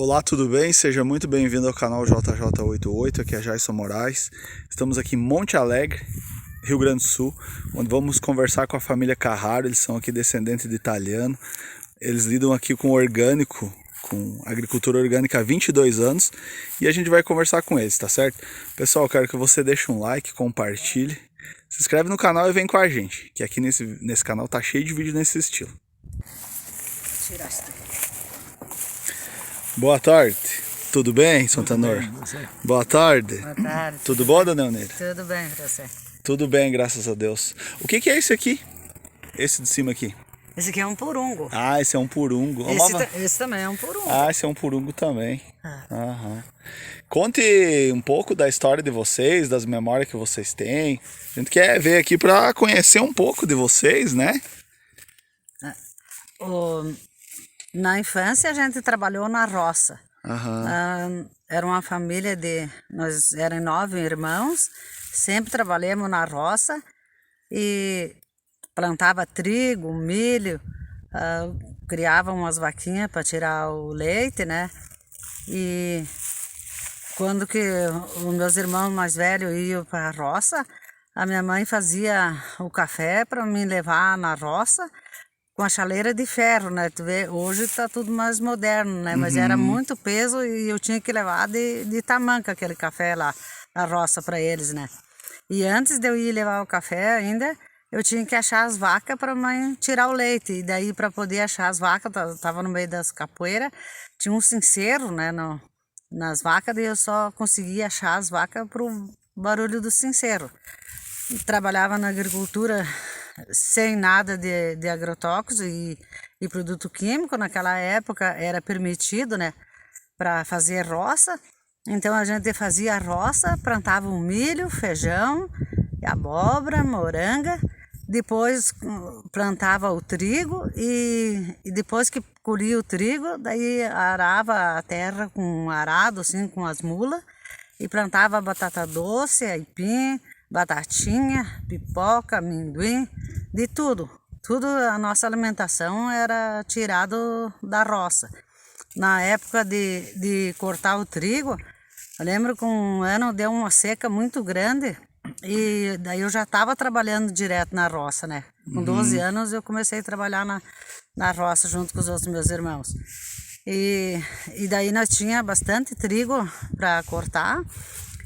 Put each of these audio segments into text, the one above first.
Olá, tudo bem? Seja muito bem-vindo ao canal JJ88, aqui é Jason Moraes. Estamos aqui em Monte Alegre, Rio Grande do Sul, onde vamos conversar com a família Carraro. Eles são aqui descendentes de italiano. Eles lidam aqui com orgânico, com agricultura orgânica há 22 anos e a gente vai conversar com eles, tá certo? Pessoal, quero que você deixe um like, compartilhe, se inscreve no canal e vem com a gente, que aqui nesse canal tá cheio de vídeo nesse estilo. Tirar isso daqui. Boa tarde, tudo bem, Santanor? Boa tarde. Boa tarde. Tudo bom, Dona Euneira? Tudo bem pra você? Tudo bem, graças a Deus. O que é esse aqui? Esse de cima aqui? Esse aqui é um purungo. Ah, esse é um purungo. Esse também é um purungo. Ah, esse é um purungo também. Ah. Aham. Conte um pouco da história de vocês, das memórias que vocês têm. A gente quer ver aqui para conhecer um pouco de vocês, né? Na infância a gente trabalhou na roça. Aham. Era uma família nós éramos 9 irmãos, sempre trabalhamos na roça e plantava trigo, milho, criava umas vaquinhas para tirar o leite, né? E quando que os meus irmãos mais velhos iam para a roça, a minha mãe fazia o café para me levar na roça com a chaleira de ferro, né? Tu vê, hoje tá tudo mais moderno, né? Mas era muito peso e eu tinha que levar de tamanca aquele café lá na roça para eles, né? E antes de eu ir levar o café ainda, eu tinha que achar as vacas para mãe tirar o leite. E daí para poder achar as vacas, tava no meio das capoeiras, tinha um sincero, né, nas vacas, e eu só conseguia achar as vacas pro barulho do sincero. E trabalhava na agricultura sem nada de agrotóxicos e produto químico. Naquela época era permitido, né, para fazer roça. Então a gente fazia a roça, plantava o milho, feijão, abóbora, moranga. Depois plantava o trigo e depois que colhia o trigo, daí arava a terra com um arado, assim, com as mulas, e plantava batata doce, aipim, batatinha, pipoca, amendoim, de tudo. Tudo, a nossa alimentação era tirado da roça. Na época de cortar o trigo, eu lembro que um ano deu uma seca muito grande e daí eu já estava trabalhando direto na roça, né? Com 12 anos eu comecei a trabalhar na roça junto com os outros meus irmãos. E daí nós tinha bastante trigo para cortar.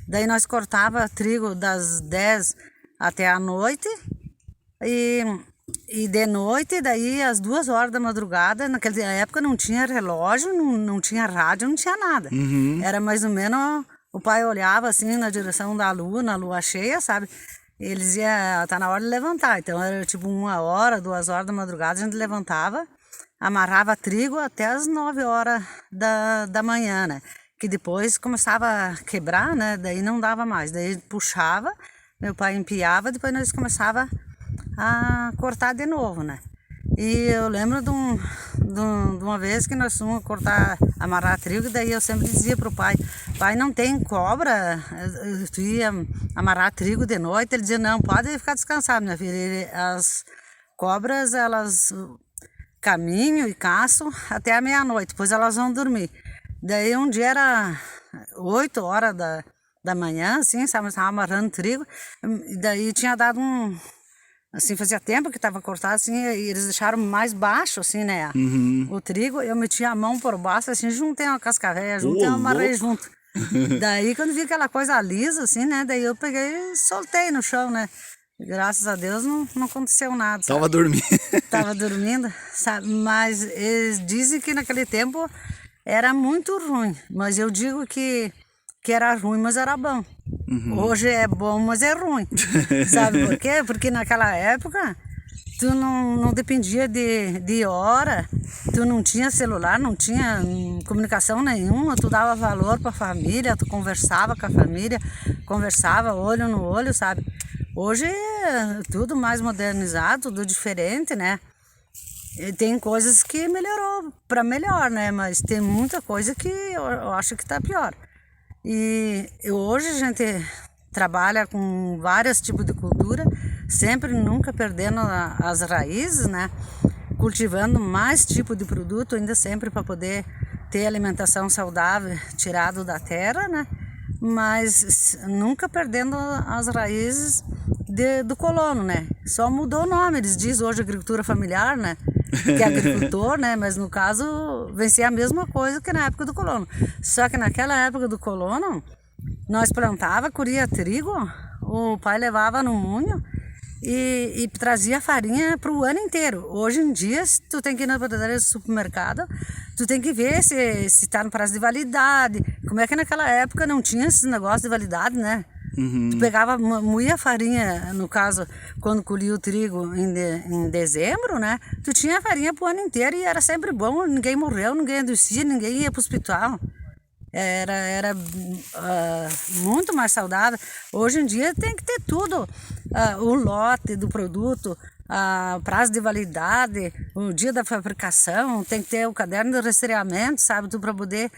Daí nós cortava trigo das 10 até a noite e de noite, daí às 2 horas da madrugada, naquela época não tinha relógio, não tinha rádio, não tinha nada. Era mais ou menos, o pai olhava assim na direção da lua, na lua cheia, sabe? Eles iam, tá na hora de levantar, então era tipo 1 hora, 2 horas da madrugada, a gente levantava, amarrava trigo até as 9 horas da manhã, né? Que depois começava a quebrar, né? Daí não dava mais, daí puxava, meu pai empiava, depois nós começava a cortar de novo, né? E eu lembro de uma vez que nós fomos cortar, amarrar trigo, daí eu sempre dizia pro pai, não tem cobra? Tu ia amarrar trigo de noite? Ele dizia, não, pode ficar descansado, minha filha. As cobras, elas caminham e caçam até a meia-noite, depois elas vão dormir. Daí um dia era 8 horas da manhã, assim, sabe, estava amarrando trigo, e daí tinha dado assim, fazia tempo que estava cortado, assim, e eles deixaram mais baixo, assim, né, o trigo. Eu meti a mão por baixo, assim, juntei uma cascavéia junto e amarrei junto. Daí, quando vi aquela coisa lisa, assim, né, daí eu peguei e soltei no chão, né. Graças a Deus não aconteceu nada, sabe? Tava dormindo. Tava dormindo, sabe, mas eles dizem que naquele tempo era muito ruim, mas eu digo que era ruim, mas era bom. Hoje é bom, mas é ruim. Sabe por quê? Porque naquela época tu não dependia de hora, tu não tinha celular, não tinha comunicação nenhuma, tu dava valor para a família, tu conversava com a família, conversava olho no olho, sabe? Hoje é tudo mais modernizado, tudo diferente, né? E tem coisas que melhorou para melhor, né? Mas tem muita coisa que eu acho que tá pior. E hoje a gente trabalha com vários tipos de cultura, sempre nunca perdendo as raízes, né? Cultivando mais tipo de produto, ainda sempre para poder ter alimentação saudável tirado da terra, né? Mas nunca perdendo as raízes do colono, né? Só mudou o nome, eles dizem hoje agricultura familiar, né? Que é agricultor, né? Mas no caso, vencia a mesma coisa que na época do colono. Só que naquela época do colono, nós plantava, colhia trigo, o pai levava no munho e trazia farinha para o ano inteiro. Hoje em dia, se tu tem que ir na padaria do supermercado, tu tem que ver se está no prazo de validade. Como é que naquela época não tinha esse negócio de validade, né? Tu pegava, moía farinha, no caso, quando colhia o trigo em dezembro, né? Tu tinha farinha pro ano inteiro e era sempre bom, ninguém morreu, ninguém adoecia, ninguém ia pro hospital. Era muito mais saudável. Hoje em dia tem que ter tudo, o lote do produto, prazo de validade, o dia da fabricação, tem que ter o caderno de rastreamento, sabe, tudo para poder...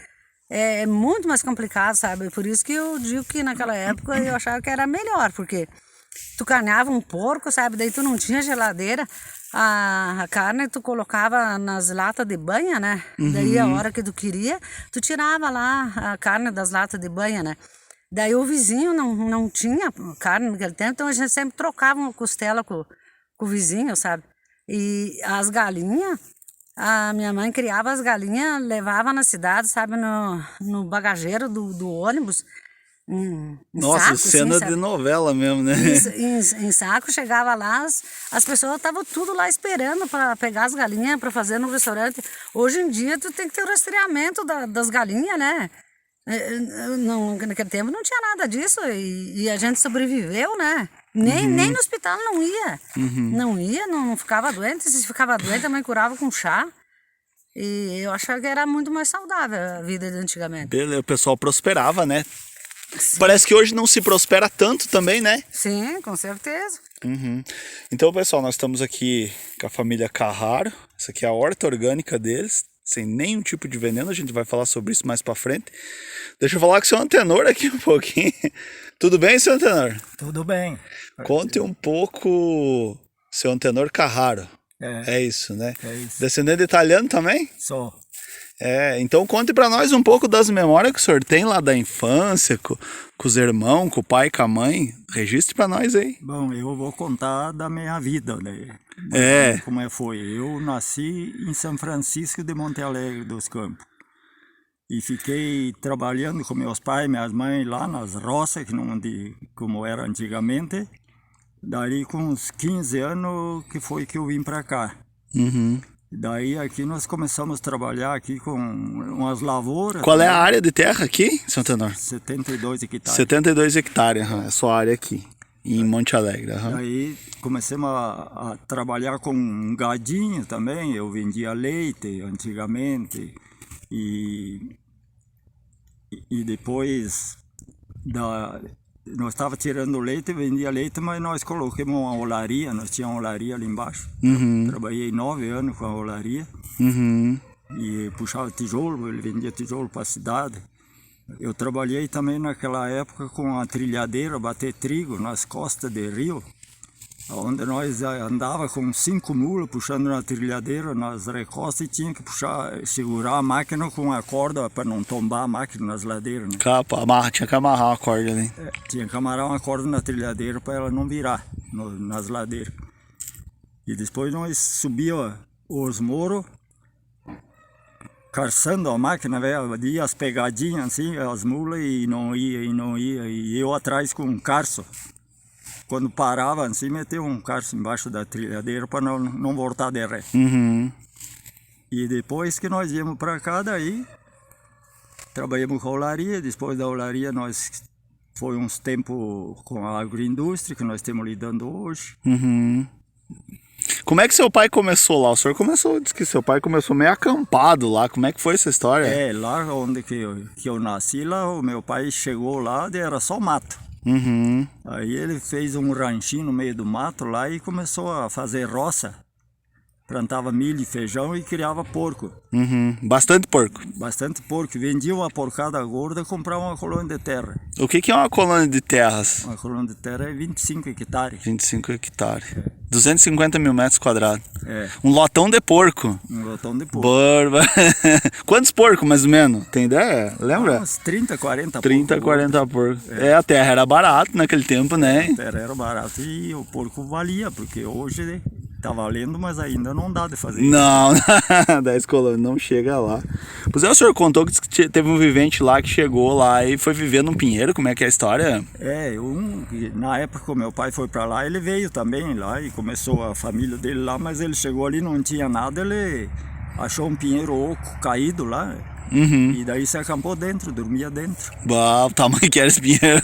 É muito mais complicado, sabe? Por isso que eu digo que naquela época eu achava que era melhor, porque tu carneava um porco, sabe? Daí tu não tinha geladeira, a carne tu colocava nas latas de banha, né? Daí a hora que tu queria, tu tirava lá a carne das latas de banha, né? Daí o vizinho não tinha carne naquele tempo, então a gente sempre trocava uma costela com o vizinho, sabe? E as galinhas... A minha mãe criava as galinhas, levava na cidade, sabe, no bagageiro do ônibus. Nossa, saco, cena assim, de novela mesmo, né? Em saco, chegava lá, as pessoas estavam tudo lá esperando para pegar as galinhas para fazer no restaurante. Hoje em dia, tu tem que ter o rastreamento das galinhas, né? Naquele tempo não tinha nada disso e a gente sobreviveu, né? Nem no hospital não ia. Não ia, não ficava doente. Se ficava doente, a mãe curava com chá. E eu achava que era muito mais saudável a vida de antigamente. Beleza, o pessoal prosperava, né? Sim. Parece que hoje não se prospera tanto também, né? Sim, com certeza. Então, pessoal, nós estamos aqui com a família Carraro. Essa aqui é a horta orgânica deles, sem nenhum tipo de veneno. A gente vai falar sobre isso mais pra frente. Deixa eu falar com o seu Antenor aqui um pouquinho. Tudo bem, seu Antenor? Tudo bem. Conte um pouco, seu Antenor Carraro. É isso, né? É isso. Descendente italiano também? Só. Então conte pra nós um pouco das memórias que o senhor tem lá da infância, com os irmãos, com o pai, com a mãe. Registre pra nós aí. Bom, eu vou contar da minha vida, né? Como foi. Eu nasci em São Francisco de Monte Alegre dos Campos. E fiquei trabalhando com meus pais e minhas mães lá nas roças, como era antigamente. Daí com uns 15 anos que foi que eu vim para cá. Daí aqui nós começamos a trabalhar aqui com umas lavouras. Qual é a área de terra aqui, seu Antenor? 72 hectares. 72 hectares, é a sua área aqui, em Monte Alegre. Daí comecemos a trabalhar com um gadinho também. Eu vendia leite antigamente. E depois nós estávamos tirando leite, vendia leite, mas nós colocamos uma olaria, nós tínhamos uma olaria ali embaixo. Trabalhei 9 anos com a olaria e puxava tijolo, ele vendia tijolo para a cidade. Eu trabalhei também naquela época com a trilhadeira, bater trigo nas costas do rio, onde nós andava com 5 mulas puxando na trilhadeira, nas recostas, e tinha que segurar a máquina com a corda para não tombar a máquina nas ladeiras. Né? Tinha que amarrar a corda ali. Tinha que amarrar uma corda na trilhadeira para ela não virar nas ladeiras. E depois nós subíamos os moros, carçando a máquina, ia as pegadinhas assim, as mulas, e não ia, e eu atrás com um carço. Quando parava assim, metia um carço embaixo da trilhadeira para não voltar de ré. E depois que nós viemos para cá, daí trabalhamos com a olaria. Depois da olaria nós foi uns tempos com a agroindústria que nós estamos lidando hoje. Como é que seu pai começou lá? O senhor disse que seu pai começou meio acampado lá. Como é que foi essa história? Lá onde que eu nasci, lá o meu pai chegou lá, era só mato. Aí ele fez um ranchinho no meio do mato lá e começou a fazer roça. plantava milho e feijão e criava porco. Bastante porco. Bastante porco. Vendia uma porcada gorda e comprava uma colônia de terra. O que é uma colônia de terras? Uma colônia de terra é 25 hectares. 25 hectares. 250 mil metros quadrados. É, Um lotão de porco. um lotão de porco. Barba. Quantos porcos, mais ou menos? Tem ideia? Lembra? Uns 30, 40 30, porcos 40 porcos. A terra era barato naquele tempo, né? A terra era barato e o porco valia, porque hoje tá valendo, mas ainda não dá de fazer. Não, 10 colônias não chega lá. Pois é, o senhor contou que teve um vivente lá que chegou lá e foi viver num pinheiro, como é que é a história? Na época que o meu pai foi para lá, ele veio também lá e começou a família dele lá, mas ele chegou ali, não tinha nada, ele achou um pinheiro oco caído lá. E daí se acampou dentro, dormia dentro. Bah, o tamanho que era esse pinheiro.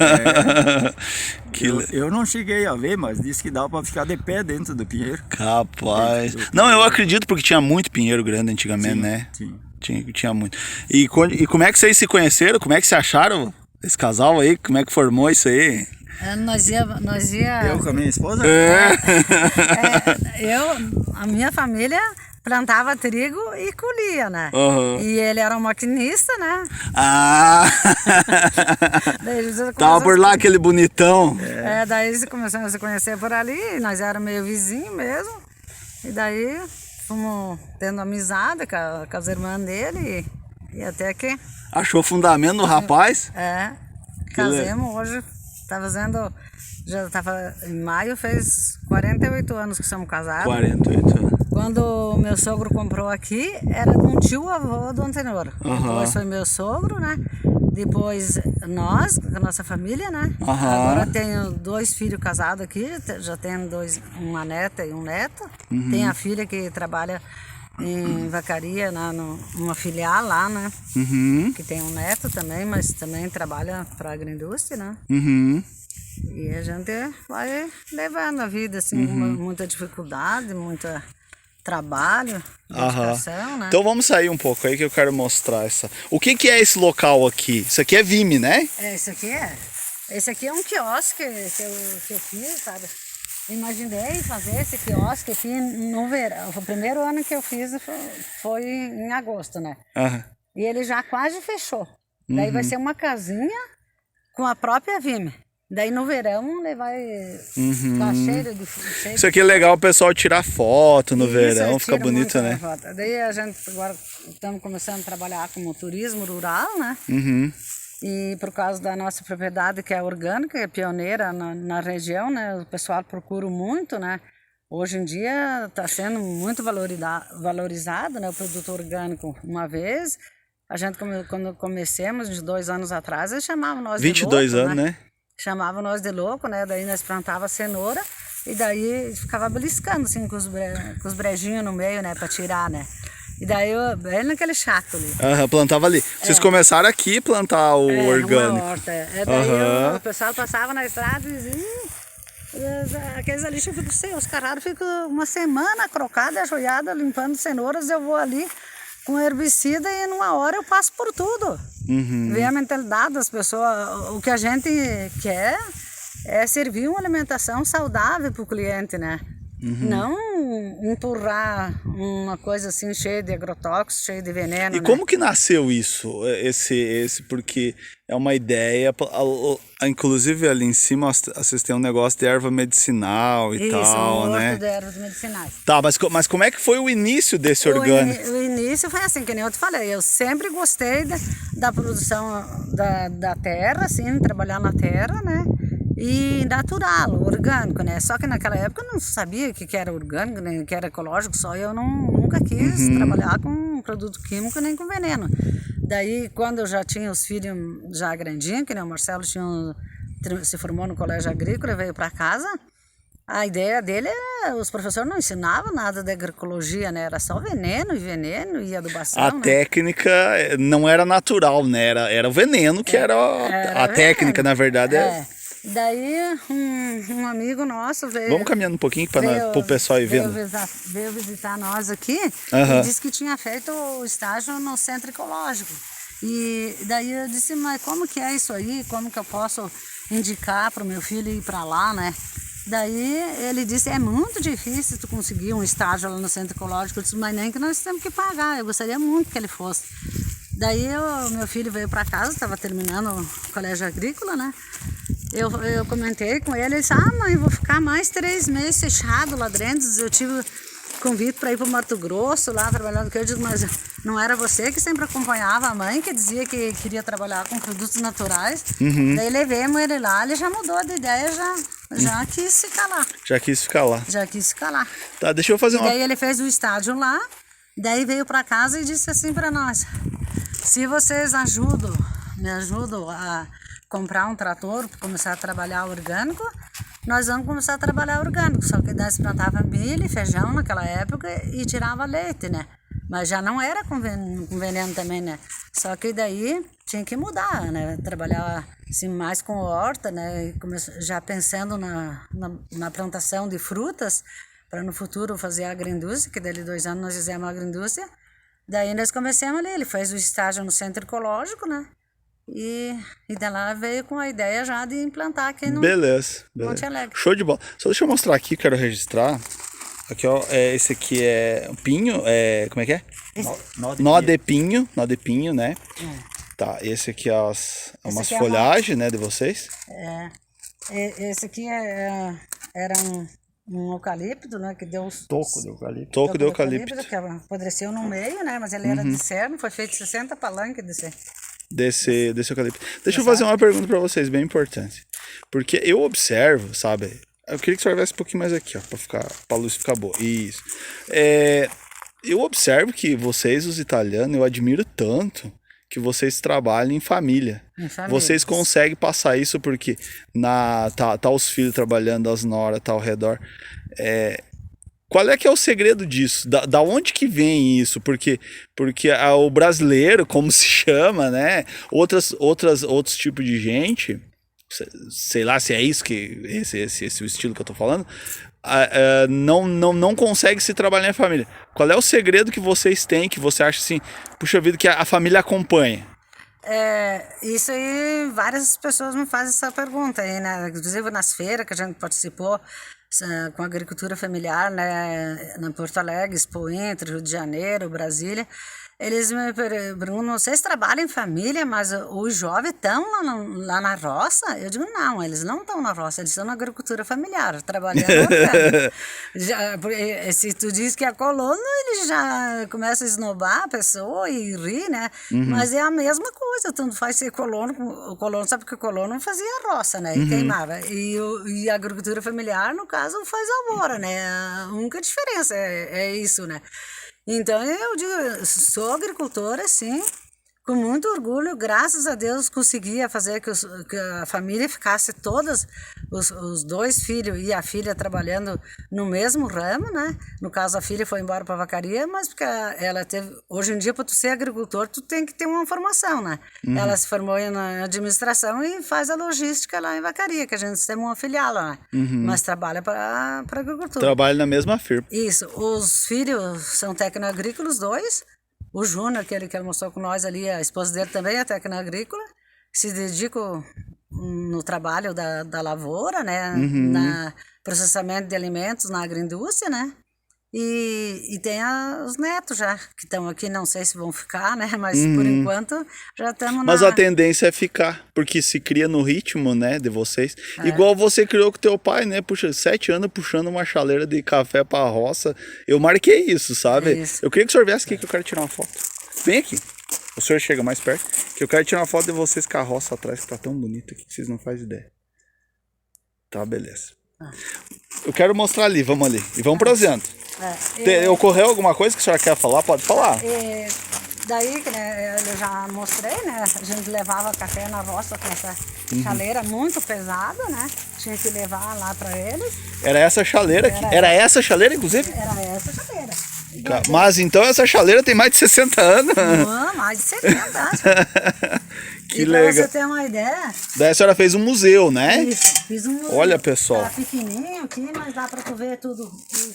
Eu não cheguei a ver, mas disse que dava para ficar de pé dentro do pinheiro. Capaz. Não, eu acredito porque tinha muito pinheiro grande antigamente, né? Tinha muito. E como é que vocês se conheceram? Como é que se acharam? Esse casal aí, como é que formou isso aí? Nós ia... Eu com a minha esposa? A minha família plantava trigo e colhia, né? E ele era um maquinista, né? Ah! Tava por lá aquele bonitão. Daí eles começaram a se conhecer por ali, nós éramos meio vizinhos mesmo. E daí fomos tendo amizade com as irmãs dele e até que... Achou fundamento no rapaz? Casemos hoje, tá fazendo... Já estava em maio, fez 48 anos que somos casados. 48 anos. Quando meu sogro comprou aqui, era de um tio-avô do anterior. Depois foi meu sogro, né? Depois nós, com a nossa família, né? Agora tenho 2 filhos casados aqui, já tenho uma neta e um neto. Tem a filha que trabalha em vacaria, numa filial lá, né? Que tem um neto também, mas também trabalha para a agroindústria, né? E a gente vai levando a vida, assim, muita dificuldade, muito trabalho, dedicação, né? Então vamos sair um pouco aí que eu quero mostrar essa. O que é esse local aqui? Isso aqui é Vime, né? Esse aqui é um quiosque que eu fiz, sabe? Imaginei fazer esse quiosque aqui no verão. O primeiro ano que eu fiz foi em agosto, né? E ele já quase fechou. Daí vai ser uma casinha com a própria Vime. Daí no verão ele vai ficar cheio de... Isso aqui é legal o pessoal tirar foto no verão, fica bonito, né? Daí a gente agora estamos começando a trabalhar como turismo rural, né? E por causa da nossa propriedade que é orgânica, é pioneira na região, né? O pessoal procura muito, né? Hoje em dia está sendo muito valorizado, né? O produto orgânico. Uma vez, a gente quando comecemos, uns 2 anos atrás, eles chamavam nós de louco, 22 anos, né? Chamavam nós de louco, né? Daí nós plantava cenoura e daí ficava beliscando assim com os brejinhos no meio, né? Para tirar, né? E daí bem naquele chato ali. Plantava ali. Vocês começaram aqui a plantar o orgânico. Uma horta. Daí o pessoal passava na estrada e dizia, aqueles ali ficam sem, os carrados ficam uma semana crocada, ajoelhada, limpando cenouras, eu vou ali com herbicida e numa hora eu passo por tudo. Vê a mentalidade das pessoas. O que a gente quer é servir uma alimentação saudável para o cliente, né? Não empurrar uma coisa assim cheia de agrotóxicos, cheia de veneno. E como que nasceu isso? Porque é uma ideia, inclusive ali em cima vocês têm um negócio de erva medicinal e tal, né? Isso, de ervas medicinais. Tá, mas como é que foi o início desse orgânico? O início foi assim, que nem eu te falei, eu sempre gostei da produção da terra, assim, trabalhar na terra, né? E natural, orgânico, né? Só que naquela época eu não sabia o que era orgânico, nem o que era ecológico, só eu nunca quis trabalhar com produto químico nem com veneno. Daí, quando eu já tinha os filhos já grandinhos, que nem o Marcelo se formou no colégio agrícola e veio para casa, a ideia dele era, os professores não ensinavam nada de agroecologia, né? Era só veneno e adubação. A técnica não era natural, né? Era o veneno que era a técnica, na verdade. Daí um amigo nosso veio... Vamos caminhando um pouquinho para o pessoal ir vendo. Veio visitar nós aqui e disse que tinha feito o estágio no centro ecológico. E daí eu disse, mas como que é isso aí? Como que eu posso indicar para o meu filho ir para lá, né? Daí ele disse, é muito difícil tu conseguir um estágio lá no centro ecológico. Eu disse, mas nem que nós temos que pagar, eu gostaria muito que ele fosse. Daí meu filho veio para casa, estava terminando o colégio agrícola, né? Eu comentei com ele, ele disse, mãe, vou ficar mais 3 meses fechado lá dentro. Eu tive convite para ir para o Mato Grosso, lá trabalhando com ele. Eu digo, mas não era você que sempre acompanhava a mãe, que dizia que queria trabalhar com produtos naturais? Daí levemos ele lá, ele já mudou de ideia, já quis ficar lá. Já quis ficar lá. Já quis ficar lá. Tá, deixa eu fazer uma... Daí ele fez o estágio lá, daí veio para casa e disse assim para nós, se vocês me ajudam a comprar um trator para começar a trabalhar orgânico, nós vamos começar a trabalhar orgânico. Só que nós plantava milho e feijão naquela época e tirava leite, né? Mas já não era com veneno também, né? Só que daí tinha que mudar, né? Trabalhar assim, mais com horta, né? Já pensando na plantação de frutas, para no futuro fazer a agroindústria, que dali 2 anos nós fizemos a agroindústria. Daí nós começamos ali, ele fez o estágio no centro ecológico, né? E de lá veio com a ideia já de implantar aqui no Monte Alegre. Show de bola. Só deixa eu mostrar aqui, quero registrar. Aqui, ó, esse aqui é o pinho, como é que é? Nó de pinho, né? Tá, esse aqui é umas folhagens, né, de vocês. Esse aqui era um eucalipto, né, que deu os... Toco de eucalipto. Toco de eucalipto. Que apodreceu no meio, né, mas ele era de cerno, foi feito 60 palanques desse eucalipto. Deixa eu fazer uma pergunta para vocês, bem importante. Porque eu observo, sabe? Eu queria que você viesse um pouquinho mais aqui, ó, pra luz ficar boa. Isso. Eu observo que vocês, os italianos, eu admiro tanto que vocês trabalham em família. Vocês conseguem passar isso porque tá os filhos trabalhando, as noras, tá ao redor. Qual é que é o segredo disso? Da onde que vem isso? Porque o brasileiro, como se chama, né? Outros tipos de gente, sei lá se é isso que esse o estilo que eu tô falando, não consegue se trabalhar em família. Qual é o segredo que vocês têm, que você acha assim, puxa vida, que a família acompanha? Isso aí, várias pessoas me fazem essa pergunta aí, né? Inclusive nas feiras que a gente participou com a agricultura familiar, né? Na Porto Alegre, Expo Inter, Rio de Janeiro, Brasília. Eles me perguntam, vocês trabalham em família, mas os jovens estão lá na roça? Eu digo, não, eles não estão na roça, eles estão na agricultura familiar, trabalhando. Se tu diz que é colono, eles já começam a esnobar a pessoa e rir, né? Mas é a mesma coisa, tanto faz ser colono, o colono sabe que o colono fazia roça, né? E queimava. E a agricultura familiar, no caso, faz lavoura, né? A única diferença é isso, né? Então, eu digo, sou agricultora, sim, com muito orgulho, graças a Deus conseguia fazer que a família ficasse todas, os 2 filhos e a filha trabalhando no mesmo ramo, né? No caso, a filha foi embora para a vacaria, mas porque ela teve, hoje em dia, para tu ser agricultor, tu tem que ter uma formação, né? Ela se formou na administração e faz a logística lá em Vacaria, que a gente tem uma filial lá, né? Mas trabalha para agricultura. Trabalha na mesma firma. Isso, os filhos são técnicos agrícolas, 2. O Júnior, que ele mostrou com nós ali, a esposa dele também é técnica agrícola, se dedica no trabalho da lavoura, né? Na processamento de alimentos na agroindústria, né? E tem os netos já, que estão aqui, não sei se vão ficar, né? Mas por enquanto já estamos Mas a tendência é ficar, porque se cria no ritmo, né, de vocês. Igual você criou com teu pai, né? Puxa, 7 anos puxando uma chaleira de café pra roça. Eu marquei isso, sabe? Eu queria que o senhor viesse aqui, que eu quero tirar uma foto. Vem aqui. O senhor chega mais perto, que eu quero tirar uma foto de vocês com a roça atrás, que tá tão bonita aqui que vocês não fazem ideia. Tá, beleza. Eu quero mostrar ali, vamos ali. E vamos proseando. Ocorreu alguma coisa que a senhora quer falar? Pode falar. Daí, né, eu já mostrei, né? A gente levava café na roça com essa chaleira muito pesada, né? Tinha que levar lá para eles. Era essa chaleira aqui? Era essa chaleira, inclusive? Era essa chaleira. Mas então essa chaleira tem mais de 60 anos. Mais de 70 anos. Que e legal. Pra você ter uma ideia... Daí a senhora fez um museu, né? Isso, fiz um... Olha, pessoal. Tá pequenininho aqui, mas dá pra tu ver tudo.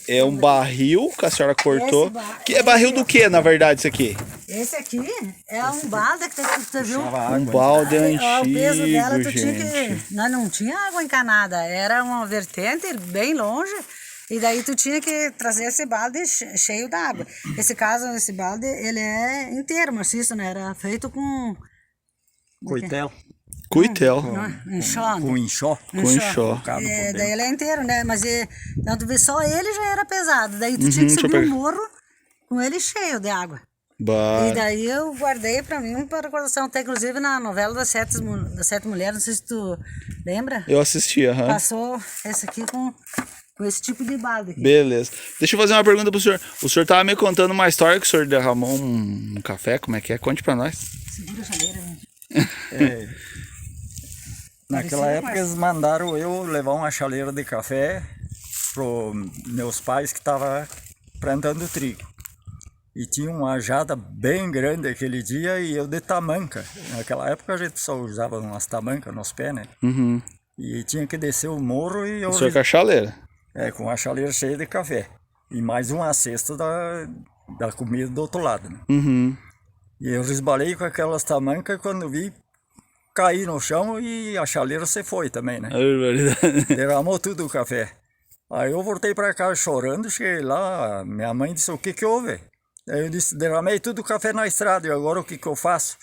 É um barril que a senhora cortou. Que é esse barril do que, na verdade, isso aqui? Esse aqui é um balde que você viu? Um balde Ó, o peso dela, antigo, tu tinha gente. que... Nós não tinha água encanada, era uma vertente bem longe. E daí tu tinha que trazer esse balde cheio d'água. Esse balde, ele é inteiro, maciço, né? Era feito com... Coitel. Cuitel. Enxó. Com enxó. Com enxó. Daí ele é inteiro, né? Mas então tu vê, só ele já era pesado. Daí tu tinha que deixa eu subir o pegar. morro com ele cheio de água. Bah. E daí eu guardei pra mim para recordação, até inclusive na novela das Sete Mulheres, não sei se tu lembra, Eu assisti, aham. passou esse aqui com esse tipo de balde aqui. Beleza. Deixa eu fazer uma pergunta pro senhor. O senhor tava me contando uma história que o senhor derramou um café, como é que é? Conte pra nós. Segura a chaleira, gente. Naquela época eles mandaram eu levar uma chaleira de café para meus pais que estavam plantando trigo. E tinha uma jada bem grande aquele dia e eu de tamanca. Naquela época a gente só usava umas tamancas nos pés, né? Uhum. E tinha que descer o morro e eu... O senhor com a chaleira. com a chaleira cheia de café. E mais uma cesta da comida do outro lado, né? Uhum. E eu resbalei com aquelas tamancas e quando vi, caí no chão e a chaleira se foi também, né? Derramou tudo o café. Aí eu voltei para casa chorando, cheguei lá, minha mãe disse, o que que houve? Aí eu disse, derramei tudo o café na estrada e agora o que que eu faço?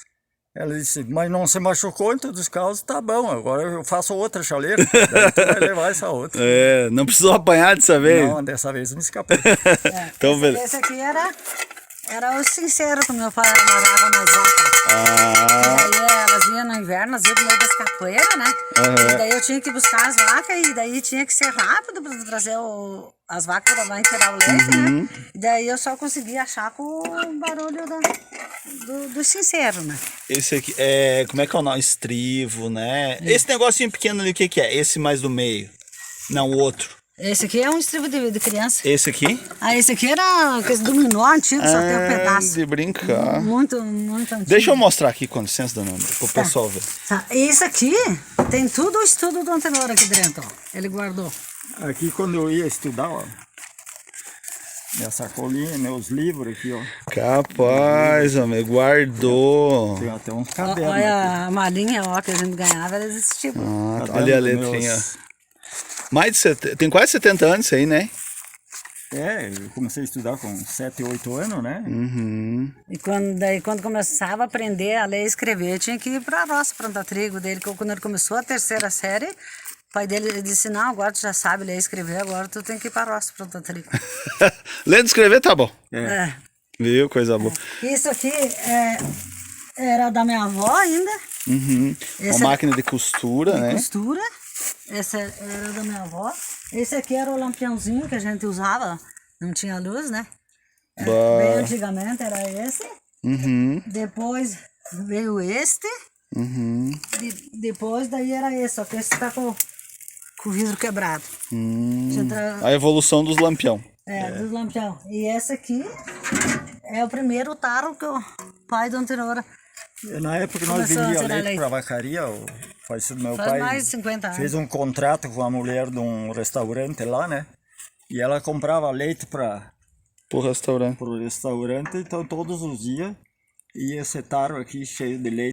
Ela disse, mas não se machucou em todos os casos, tá bom, agora eu faço outra chaleira, daí tu vai levar essa outra. Não precisou apanhar dessa vez? Não, dessa vez eu me escapei. Então, beleza. Esse aqui era o sincero que meu pai morava nas vacas. Ah, E daí elas iam no inverno, elas iam no meio das capoeiras, né? E daí eu tinha que buscar as vacas e daí tinha que ser rápido para trazer as vacas para lá tirar o leite, né? E daí eu só conseguia achar com o barulho do sincero, né? esse aqui como é que é o nome? Estrivo, né? Esse negocinho pequeno ali, o que que é? Esse mais do meio? Não, o outro. Esse aqui é um estribo de criança. Esse aqui? Esse aqui era aquele dominó antigo, só tem um pedaço. De brincar. Muito, muito antigo. Deixa eu mostrar aqui, com licença, dona Ana, pro pessoal ver. Tá. Isso aqui tem tudo o estudo do Antenor aqui dentro, ó. Ele guardou. Aqui quando eu ia estudar, ó, minha sacolinha, meus livros aqui, ó. Capaz, homem, guardou. Tem até uns cadernos. Olha a malinha, ó, que a gente ganhava, era desse tipo. Ah, Caderno olha a dos letrinha. meus- Mais de 70, tem quase 70 anos isso aí, né? Eu comecei a estudar com 7, 8 anos, né? Uhum. E quando começava a aprender a ler e escrever, tinha que ir para a roça plantar trigo dele. Quando ele começou a terceira série, o pai dele disse, não, agora tu já sabe ler e escrever, agora tu tem que ir para a roça plantar trigo. Lendo e escrever tá bom. É. Viu? Coisa boa. Isso aqui era da minha avó ainda. Uhum. Esse Uma máquina de costura, né? Costura. Essa era da minha avó. Esse aqui era o lampiãozinho que a gente usava. Não tinha luz, né? Bem antigamente era esse. Uhum. Depois veio este. Uhum. Depois daí era esse. Só que esse tá com o vidro quebrado. A evolução dos lampião. Dos lampião. E esse aqui é o primeiro taro que o pai do Antenor. Na época que nós Começou a vendíamos tirar leite leite. para vacaria, meu Faz pai mais de 50 anos. fez um contrato com a mulher de um restaurante lá, né? E ela comprava leite para Pro restaurante. o restaurante, então todos os dias ia esse taro aqui cheio de leite.